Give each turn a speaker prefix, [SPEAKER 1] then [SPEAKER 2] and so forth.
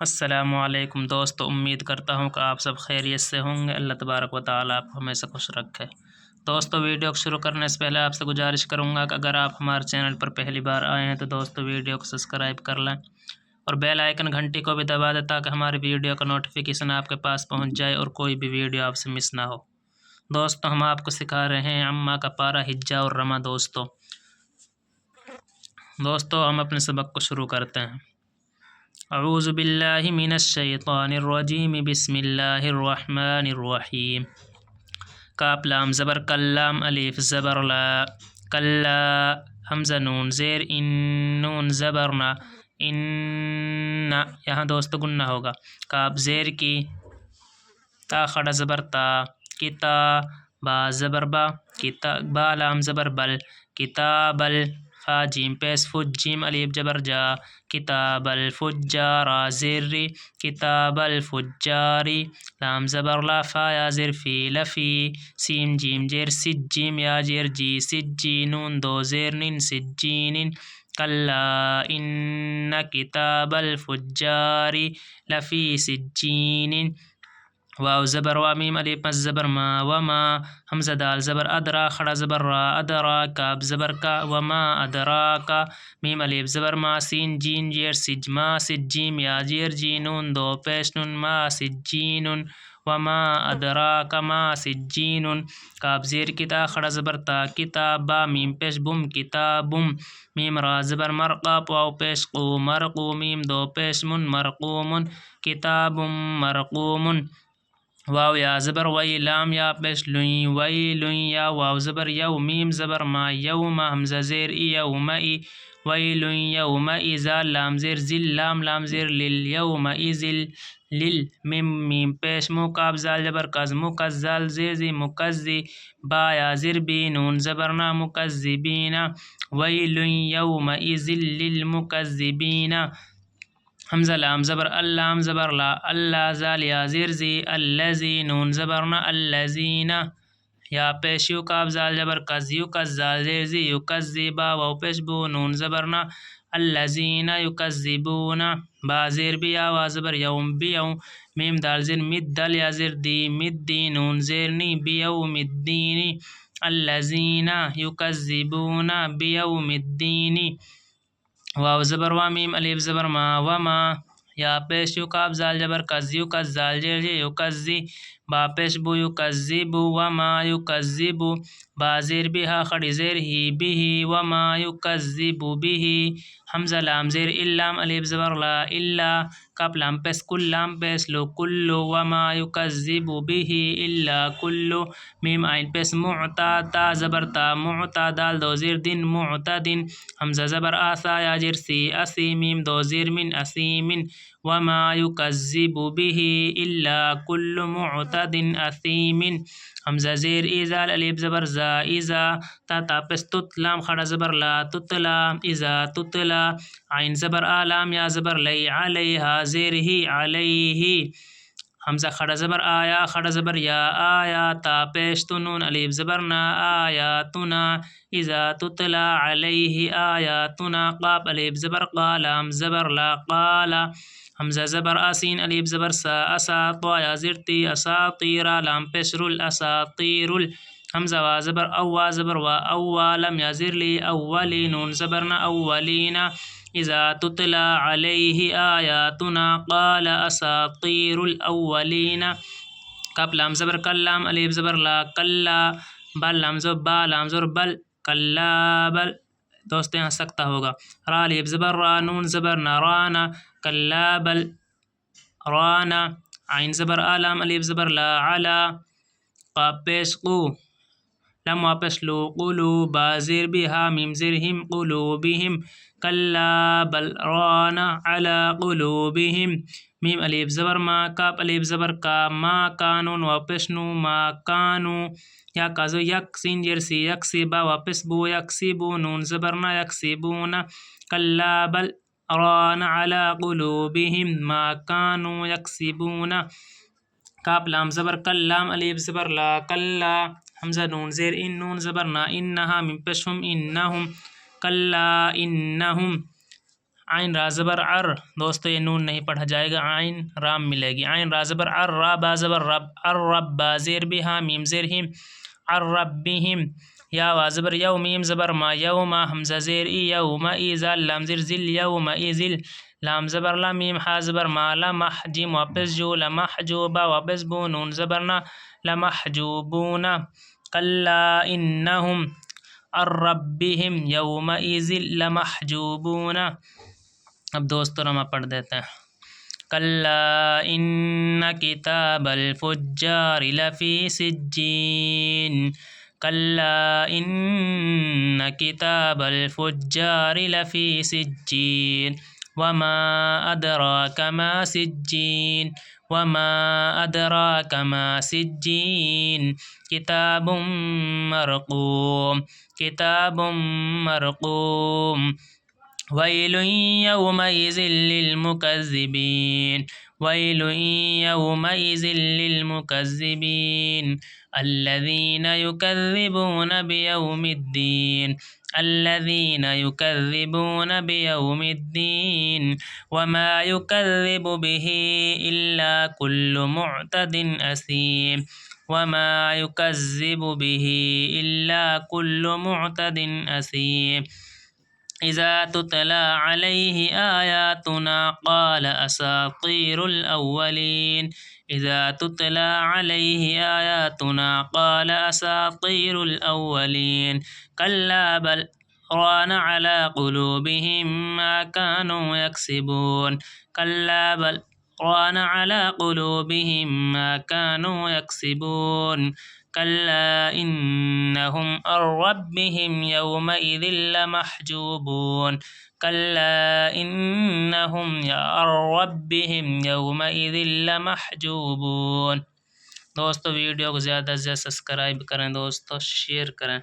[SPEAKER 1] السلام علیکم دوستو، امید کرتا ہوں کہ آپ سب خیریت سے ہوں گے۔ اللہ تبارک و تعالیٰ آپ کو ہمیشہ خوش رکھے۔ دوستو، ویڈیو کو شروع کرنے سے پہلے آپ سے گزارش کروں گا کہ اگر آپ ہمارے چینل پر پہلی بار آئے ہیں تو دوستو ویڈیو کو سبسکرائب کر لیں اور بیل آئیکن گھنٹی کو بھی دبا دیں تاکہ ہماری ویڈیو کا نوٹیفیکیشن آپ کے پاس پہنچ جائے اور کوئی بھی ویڈیو آپ سے مس نہ ہو۔ دوستو، ہم آپ کو سکھا رہے ہیں عمہ کا پارہ ہجہ اور رمہ۔ دوستو ہم اپنے سبق کو شروع کرتے ہیں۔ اعوذ باللہ من الشیطان الرجیم، بسم اللہ الرحمن الرحیم۔ کاف لام زبر کلام، الف زبر لا، کلا حمزہ نون زیر ان، نون زبر نا، ان، یہاں دوستو گنہ ہوگا۔ کاف زیر کی، تا خڑا زبر تا، کتا، با زبر با، با لام زبر بل، کتاب ال، فا جیم پیش فج جیم الف جبر جا، کتاب الفجار زیر ری، کتاب الفجاری، لام زبر لا، فا یا زیر فی، لفی، سین جیم جیر سج جیم یا جیر جی، سجی، نون دو زیر نن، سجین، کلا ان کتاب الفجار لفی سجین، واو زبر وا میم الف مز زبر ما، وما، حمزہ دال زبر ادرا خڑا زبر را، ادرا، کاف زبر کا، وما ادراکا، میم الف زبر ما، سین جین جیر سج، ما سجیم یا جیر جی، نون دو پیش نون، ما سجین، وما ادراک ما سجین، کاف زیر کتا خڑا زبر تا، کتاب، با میم پیش بم، کتابم، میم را زبر مرقاب، واو پیش قو، مرقو، میم دو پیش من، مرقوم، کتاب مرقوم، واو یا زبر وی، لام یا پیش لوئیں، ویلوئیں، یا واو زبر یو، میم زبر ما، یوم، حمزہ زیر ای، یومئی، ویلوئیں یومئذ، لام زیر زل، لام زیر لل، یومئذ لل، میم پیش مو، کاف زال زبر کز، مکزال زیر زی، مکزی، با یا زیر بی، نون زبر نا، مکذبین، ویلوئیں یومئذ للمکذبین، حمزہ لام زبر اللام زبر لا، اللہ زال یا زیر زی، الذی، نون زبر نا، الذین، یا پیش یو، کاف زال زبر کز، یکزال زیر زی، یکذبا، واو پیش بو، نون زبر نا، الذین یکذبون، با زیر بیا، وا زبر یوم، بیوم، میم دال زیر مدل یا زیر دی، مدی، نون زیر نی، بیوم الدین، الذین یکذبون بیوم الدین، واو زبر وا میم الف زبر ما، وما، یا پیش یو، کاف زال زبر کز، یکزال زیر جی، یکزی، با پیش بو، یکذبو، وما یکذبو، با زیر بها خڑی زیر ہی، بھی، وما یکذب به، حمزہ لام زیر اللام الف زبر لا، الا، کاف لام پیش کل، لام پیش لو، کلو، وما یکذب به الا کلو، میم عین پیش معتا، تا زبر تا، معتا، دال دو زیر دن، معتدن، حمزہ زبر آسا یا زیر سی، اسی، میم دو زیر من، اسیمن، وما یکذب به الا کل معتد اثیم، حمزہ زیر ایزال الف زبر زا، ایزا، تا پیش تت، لام خڑا زبر لا، تتلا، ایزا تتلا، عین زبر آ، لام یا زبر لی، علیہا زیر ہی، علیہ، حمزہ خڑا زبر آیا خڑا زبر یا، آیا، تا پیش تو، نون الف زبر نا، آیاتنا، اذا تتلا علیہ آیاتنا، قاف الف زبر قا، لام زبر لا، قالا، حمزہ زبر آسین الف زبر سا، اسا، طا یا زیر تی، اساطیرا، لام پیش رل، اساطیر، حمزہ وا زبر او، وا زبر وا، اولم یا زیر لی، اولی، نون زبر نا، اولین، اذا تتلا علیہ آیاتنا قال اساطیر الاولین، کاف لام زبر کل، لام الف زبر لا، کلا، بل لام زبر با، لام زبر بل، کلا بل، دوستو یہاں سکتہ ہوگا، را الف زبر را، نون زبر نا، رانا، کلا بل رانا، عین زبر آ، لام الف زبر لا، علا، قاف پیش قو، لام واپس لو، قلو، با زیر بها، میم زیر ہم، قلوبہم، کلا بل ران علی قلوبہم، میم الف زبر ما، کاف الف زبر کا، ما کانون، واپس نو، ما کانو، یا کازو یک، سین جیر سی، یکسی، با واپس بو، یکسیبو، نون زبر نا، یکسیبون، کلا بل ران علی قلوبہم ما کانوا یکسبون، کاف لام زبر کل، لام الف زبر لا، کلا، حمزہ نون زیر ان، نون زبر نا، انہا، میم پیش ہم، انہم، کلا انہم، عین را زبر ار، دوستو یہ نون نہیں پڑھا جائے گا، عین رام ملے گی، عین را زبر ار، را با زبر رب، الرب با زیر بھی ہاں میم زیر ہم، الربہم، یا وا زبر یو میم زبر ما، یوما حمزہ زیر ای، یوما ای زال لام زیر زل، یوما ای زل، لام زبر لا میم ہا زبر ما، لمحجم واپس جو، لمحجوبا واپس بو، نون زبر نا، لمحجوبون، کلا انہم عن ربہم یومئذ لمحجوبون۔ اب دوستو رما پڑھ دیتے ہیں، کلا ان کتاب الفجار لفی سجین، کلا ان کتاب الفجار لفی سجین، وما ادراک ما سجین، وما ادراک ما سجین، کتاب مرقوم، کتاب مرقوم، ویل یومئذ للمکذبین، ویل یومئذ للمکذبین، الذین یکذبون بیوم الدین، الذین یکذبون بیوم الدین، وما یکذب به الا کل معتد اثیم، وما یکذب به الا کل معتد اثیم، اذا تتلى عليه آیاتنا قال اساطیر الاولین، اذا تتلى عليه آیاتنا قال اساطیر الاولین، کلا بل ران على قلوبهم ما كانوا يكسبون، كلا بل ران على قلوبهم ما كانوا يكسبون، كلا إنهم عن ربهم يومئذ لمحجوبون، كلا إنهم عن ربهم يومئذ لمحجوبون۔ دوستو ویڈیو کو زیادہ سے زیادہ سبسکرائب کریں، دوستو شیئر کریں۔